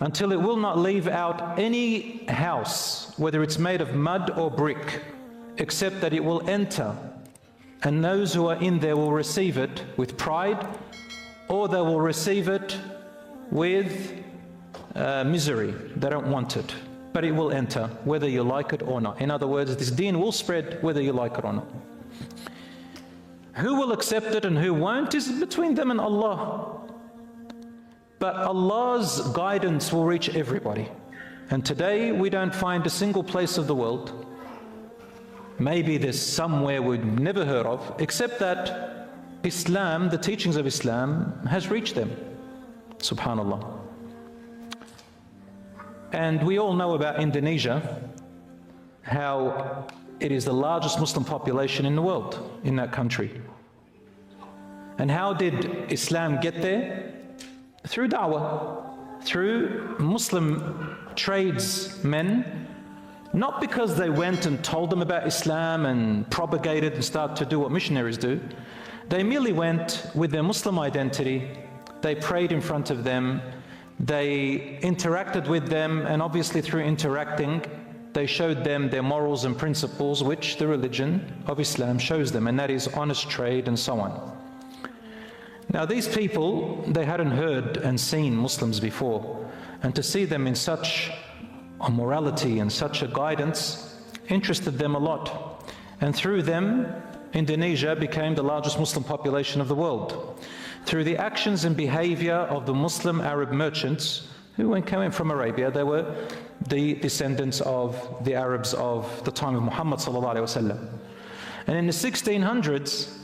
until it will not leave out any house, whether it's made of mud or brick, except that it will enter, and those who are in there will receive it with pride, or they will receive it with misery. They don't want it, but it will enter, whether you like it or not. In other words, this deen will spread whether you like it or not. Who will accept it and who won't is between them and Allah. But Allah's guidance will reach everybody. And today we don't find a single place of the world, maybe there's somewhere we've never heard of, except that Islam, the teachings of Islam, has reached them. Subhanallah. And we all know about Indonesia, how it is the largest Muslim population in the world, in that country. And how did Islam get there? Through da'wah, through Muslim tradesmen, not because they went and told them about Islam and propagated and started to do what missionaries do. They merely went with their Muslim identity, they prayed in front of them, they interacted with them, and obviously through interacting, they showed them their morals and principles, which the religion of Islam shows them, and that is honest trade and so on. Now these people, they hadn't heard and seen Muslims before, and to see them in such a morality and such a guidance interested them a lot. And through them, Indonesia became the largest Muslim population of the world. Through the actions and behavior of the Muslim Arab merchants who came from Arabia, they were the descendants of the Arabs of the time of Muhammad sallallahu alaihi wasallam. And in the 1600s,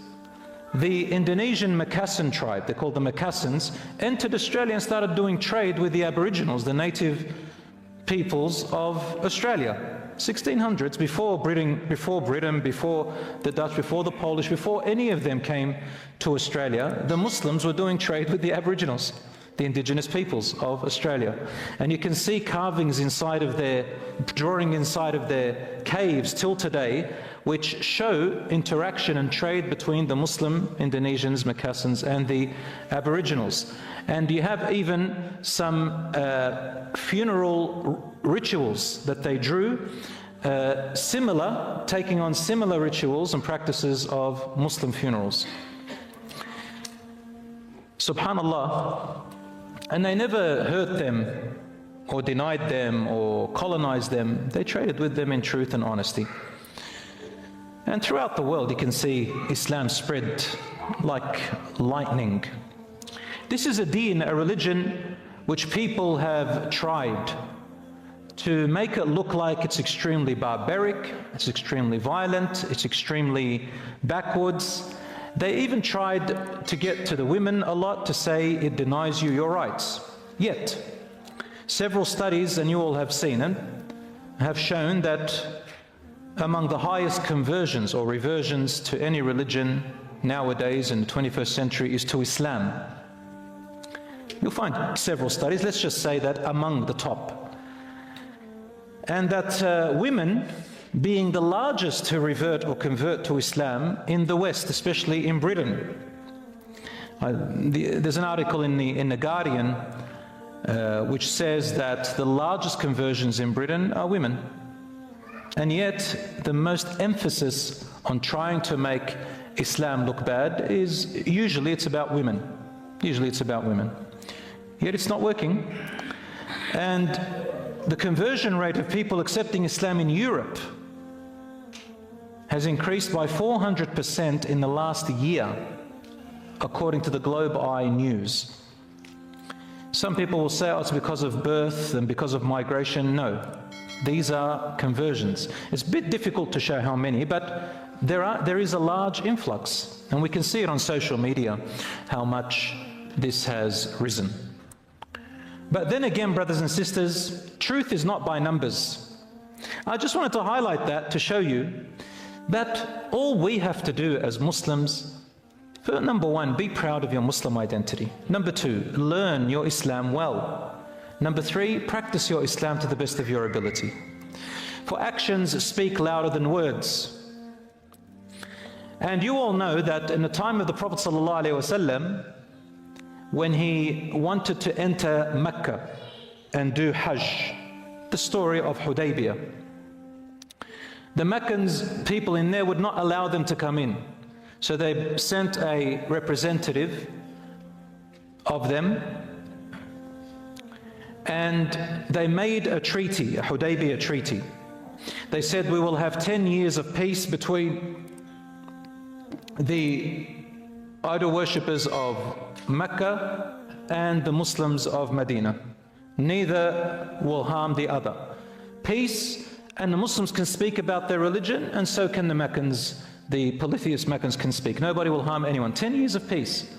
the Indonesian Macassan tribe, they're called the Macassans, entered Australia and started doing trade with the Aboriginals, the native peoples of Australia. 1600s, before Britain, before the Dutch, before the Polish, before any of them came to Australia, the Muslims were doing trade with the Aboriginals, the indigenous peoples of Australia. And you can see carvings inside of their, drawing inside of their caves till today, which show interaction and trade between the Muslim Indonesians, Macassans, and the Aboriginals. And you have even some funeral rituals that they drew, taking on similar rituals and practices of Muslim funerals. Subhanallah. And they never hurt them or denied them or colonized them. They traded with them in truth and honesty. And throughout the world you can see Islam spread like lightning. This is a deen, a religion, which people have tried to make it look like it's extremely barbaric, it's extremely violent, it's extremely backwards. They even tried to get to the women a lot to say it denies you your rights. Yet, several studies, and you all have seen it, have shown that among the highest conversions or reversions to any religion nowadays in the 21st century is to Islam. You'll find several studies, let's just say that among the top. And that women, being the largest to revert or convert to Islam in the West, especially in Britain. There's an article in the Guardian which says that the largest conversions in Britain are women. And yet the most emphasis on trying to make Islam look bad is usually it's about women. Usually it's about women. Yet it's not working. And the conversion rate of people accepting Islam in Europe has increased by 400% in the last year, according to the Globe Eye News. Some people will say, oh, it's because of birth and because of migration. No, these are conversions. It's a bit difficult to show how many, but there is a large influx, and we can see it on social media, how much this has risen. But then again, brothers and sisters, truth is not by numbers. I just wanted to highlight that to show you that all we have to do as Muslims, number one, be proud of your Muslim identity. Number two, learn your Islam well. Number three, practice your Islam to the best of your ability. For actions speak louder than words. And you all know that in the time of the Prophet ﷺ, when he wanted to enter Mecca, and do Hajj. The story of Hudaybiyah. The Meccans, people in there would not allow them to come in. So they sent a representative of them, and they made a treaty, a Hudaybiyah treaty. They said, we will have 10 years of peace between the idol worshippers of Mecca and the Muslims of Medina. Neither will harm the other. Peace, and the Muslims can speak about their religion, and so can the Meccans, the polytheist Meccans can speak. Nobody will harm anyone. 10 years of peace.